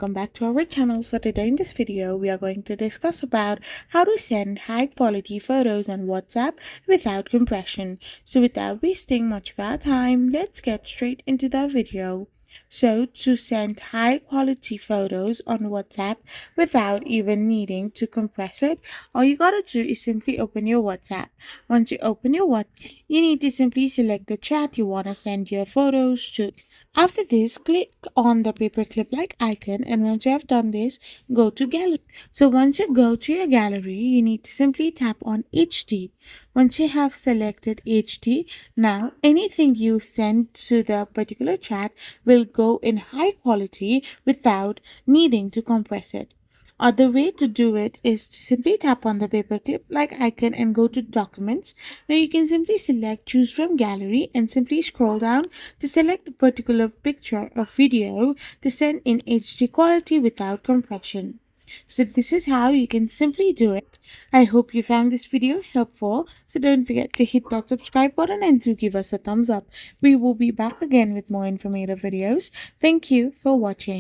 Welcome back to our channel. So today in this video we are going to discuss about how to send high quality photos on WhatsApp without compression. So without wasting much of our time, let's get straight into the video. So to send high quality photos on WhatsApp without even needing to compress it, all you gotta do is simply open your WhatsApp. Once you open your WhatsApp, you need to simply select the chat you wanna send your photos to. After this, click on the paperclip like icon, and once you have done this, go to gallery. So once you go to your gallery, you need to simply tap on HD. Once you have selected HD, now anything you send to the particular chat will go in high quality without needing to compress it. Other way to do it is to simply tap on the paperclip like icon and go to documents. Now you can simply select choose from gallery and simply scroll down to select the particular picture or video to send in HD quality without compression. So this is how you can simply do it. I hope you found this video helpful. So don't forget to hit that subscribe button and to give us a thumbs up. We will be back again with more informative videos. Thank you for watching.